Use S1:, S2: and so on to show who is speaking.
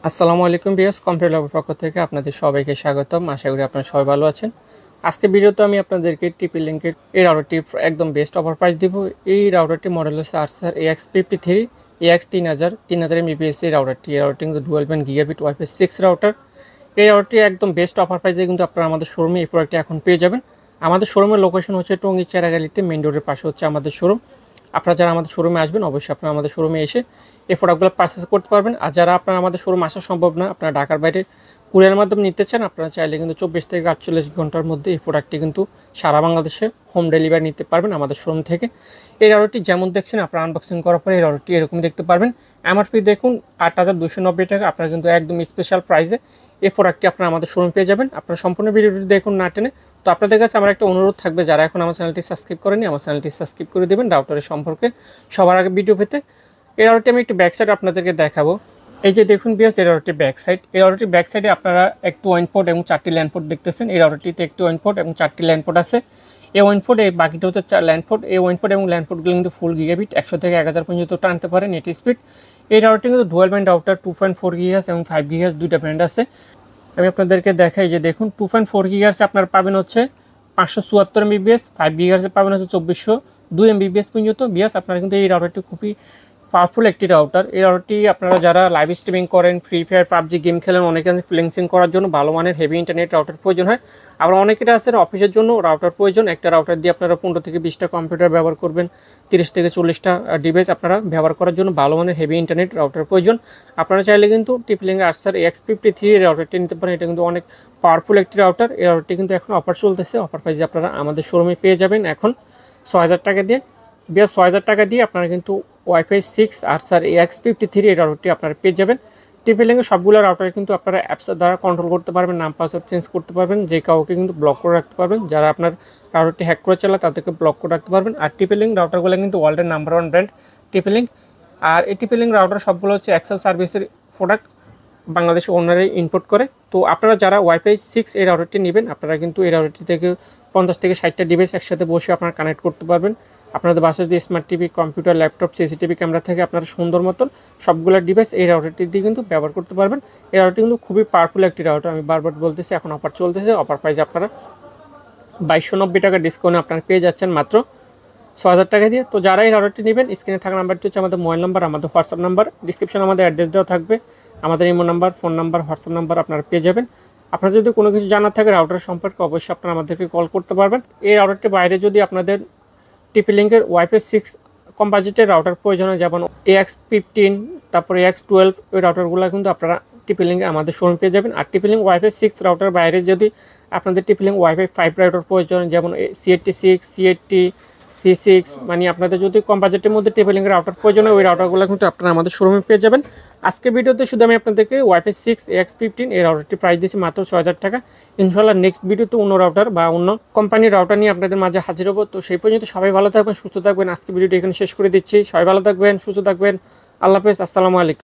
S1: আসসালামু আলাইকুম viewers, computer ল্যাবের পক্ষ থেকে আপনাদের সবাইকে স্বাগতম। আশা করি আপনারা সবাই ভালো আছেন। আজকে ভিডিওতে আমি আপনাদেরকে টিপি লিঙ্কের এই রাউটারটি একদম বেস্ট অফার প্রাইস দিব। এই রাউটারটি মডেল হচ্ছে আরসার AX53 AX3000 MBPS এই রাউটারটি কিন্তু dual band gigabit wifi 6 router. এই রাউটারটি একদম বেস্ট অফার প্রাইসে কিন্তু আপনারা আমাদের শোরুমে এই প্রোডাক্টটি এখন পেয়ে যাবেন। আমাদের শোরুমের লোকেশন হচ্ছে টঙ্গী চেরাগালিতে, মেইন রোডের পাশে হচ্ছে আমাদের শোরুম। আপনারা যারা আমাদের শোরুমে আসবেন অবশ্যই আপনারা আমাদের শোরুমে এসে এই প্রোডাক্টগুলো পারচেস করতে পারবেন। আর যারা আপনারা আমাদের শোরুম আসা সম্ভব না, আপনারা ঢাকার বাইরে কুরিয়ার মাধ্যমে নিতে চান, আপনারা চাইলে কিন্তু 24 থেকে 48 ঘন্টার মধ্যে এই প্রোডাক্টটি কিন্তু সারা বাংলাদেশে হোম ডেলিভারি নিতে পারবেন আমাদের শোরুম থেকে। এই রাউটারটি যেমন দেখছেন, আপনারা আনবক্সিং করার পরে এই রাউটারটি এরকম দেখতে পারবেন। এমআরপি দেখুন 8290 টাকা। আপনারা কিন্তু একদম স্পেশাল প্রাইসে এই প্রোডাক্টটি আপনারা আমাদের শোরুম পেয়ে যাবেন। আপনারা সম্পূর্ণ ভিডিওটি দেখুন না টেনে। তো আপনাদের কাছে আমার একটা অনুরোধ থাকবে, যারা এখন আমার চ্যানেলটি সাবস্ক্রাইব করেনি, আমার চ্যানেলটি সাবস্ক্রাইব করে দেবেন রাউটারের সম্পর্কে সবার আগে ভিডিও পেতে। এই রাউটারটি আমি একটু ব্যাক সাইড আপনাদেরকে দেখাবো। এই যে দেখুন ভিউয়ার্স, এই রাউটারটি ব্যাক সাইড। এই রাউটারটি ব্যাক সাইডে আপনারা একটু ওয়ান পোর্ট এবং 4টি ল্যান্ড পোর্ট দেখতেছেন। এই রাউটারটিতে একটি ওয়ান পোর্ট এবং 4টি ল্যান্ড পোর্ট আছে। এই ওয়ান পোর্ট, এই বাকিটা হচ্ছে ল্যান্ড পোর্ট। এই ওয়ান পোর্ট এবং ল্যান্ড পোর্টগুলো কিন্তু ফুল গিগাবিট 100 থেকে 1000 পর্যন্ত টানতে পারে নেট স্পিড। এই রাউটারটি কিন্তু ডুয়াল ব্যান্ড রাউটার 2.4 GHz এবং 5 GHz দুইটা ব্যান্ড আছে। আমি আপনাদেরকে দেখাই যে দেখুন 2.4 GHz আপনারা পাবেন হচ্ছে 574 MBPS, 5 GHz পাবেন হচ্ছে 2402 MBPS পর্যন্ত। বিএস আপনারা কিন্তু এই রাউটারটি খুবই পাওয়ারফুল একটি রাউটার। এই রাউটারটি আপনারা যারা লাইভ স্ট্রিমিং করেন, ফ্রি ফায়ার পাবজি গেম খেলেন, অনেকে ফ্রিল্যান্সিং করার জন্য ভালো মানের হেভি ইন্টারনেট রাউটার প্রয়োজন হয়। আবার অনেকের আছে অফিসের জন্য রাউটার প্রয়োজন। একটা রাউটার দিয়ে আপনারা 15 থেকে 20টা কম্পিউটার ব্যবহার করবেন, 30 থেকে 40টা ডিভাইস আপনারা ব্যবহার করার জন্য ভালো মানের হেভি ইন্টারনেট রাউটার প্রয়োজন। আপনারা চাইলে কিন্তু টিপলিঙ্ক আরসার AX53 রাউটারটি নিতে পারেন। এটা কিন্তু অনেক পাওয়ারফুল একটি রাউটার। এই রাউটারটি কিন্তু এখন অফার চলতেছে। অফার প্রাইসে আপনারা আমাদের শোরুমে পেয়ে যাবেন এখন 6000 টাকা দিয়ে। 6000 টাকা দিয়ে আপনারা কিন্তু ওয়াইফাই 6 আরসার AX53 এই রাউটারটি আপনারা পেয়ে যাবেন। টিপলিঙ্কের সবগুলো রাউটার কিন্তু আপনারা অ্যাপসের দ্বারা কন্ট্রোল করতে পারবেন, নাম পাসওয়ার্ড চেঞ্জ করতে পারবেন, যে কাউকে কিন্তু ব্লক করে রাখতে পারবেন। যারা আপনার রাউটারটি হ্যাক করে চালায় তাদেরকে ব্লক করে রাখতে পারবেন। আর টিপলিঙ্ক রাউটারগুলো কিন্তু ওয়ার্ল্ডের নাম্বার 1 ব্র্যান্ড টিপলিঙ্ক। আর এই টিপলিঙ্ক রাউটার সবগুলো হচ্ছে এক্সেল সার্ভিসের প্রোডাক্ট, বাংলাদেশে ওনারাই ইম্পোর্ট করে। তো আপনারা যারা ওয়াইফাই 6 এই রাউটারটি নেবেন, আপনারা কিন্তু এই রাউটারটি থেকে 50 থেকে 60টা ডিভাইস একসাথে বসে আপনারা কানেক্ট করতে পারবেন। আপনাদের বাসায় যদি smart TV, computer, laptop, CCTV camera থেকে আপনারা সুন্দর মতন সবগুলো ডিভাইস এই রাউটারটি দিয়ে কিন্তু ব্যবহার করতে পারবেন। এই রাউটারটি কিন্তু খুবই পাওয়ারফুল একটি রাউটার। আমি বারবার বলতেছি, এখন অফার চলতেছে। অফার প্রাইসে আপনারা 2290 টাকা ডিসকাউন্টে আপনারা পেয়ে যাচ্ছেন মাত্র 6000 টাকা দিয়ে। তো যারা এই রাউটারটি নেবেন, স্ক্রিনে থাকা নাম্বারটি হচ্ছে আমাদের মোবাইল নাম্বার, আমাদের হোয়াটসঅ্যাপ নাম্বার, ডিসক্রিপশনে আমাদের অ্যাড্রেস দেওয়া থাকবে, আমাদের imo number, phone number, WhatsApp number আপনারা পেয়ে যাবেন। আপনার যদি কোনো কিছু জানার থাকে রাউটার সম্পর্কে, অবশ্যই আপনারা আমাদেরকে কল করতে পারবেন। এই রাউটারটির বাইরে যদি আপনাদের টিপি-লিঙ্কের ওয়াইফাই 6 কম বাজেটের রাউটার প্রয়োজন হয়, যেমন AX15, তারপরে AX12, ওই রাউটারগুলো কিন্তু আপনারা টিপি-লিঙ্কে আমাদের শোরুম পেয়ে যাবেন। আর টিপি-লিঙ্ক ওয়াইফাই 6 রাউটার বাইরে যদি আপনাদের টিপি-লিঙ্ক ওয়াইফাই 5 রাউটার প্রয়োজন, যেমন C86, C80, C6, মানে আপনাদের যদি কম বাজেটের মধ্যে টিপি-লিঙ্কের রাউটার প্রয়োজন হয়, ওই রাউটারগুলো কিন্তু আপনারা আমাদের শোরুমে পেয়ে যাবেন। আজকে ভিডিওতে শুধু আমি আপনাদেরকে ওয়াইফাই 6 AX15 এই রাউটারটি প্রাইস দিয়েছি মাত্র 6000 টাকা। ইনশাআল্লাহ নেক্সট ভিডিওতে অন্য রাউটার বা অন্য কোম্পানির রাউটার নিয়ে আপনাদের মাঝে হাজির হবো। তো সেই পর্যন্ত সবাই ভালো থাকবেন, সুস্থ থাকবেন। আজকে ভিডিওটি এখানে শেষ করে দিচ্ছি। সবাই ভালো থাকবেন, সুস্থ থাকবেন। আল্লাহ হাফেজ, আসসালামু আলাইকুম।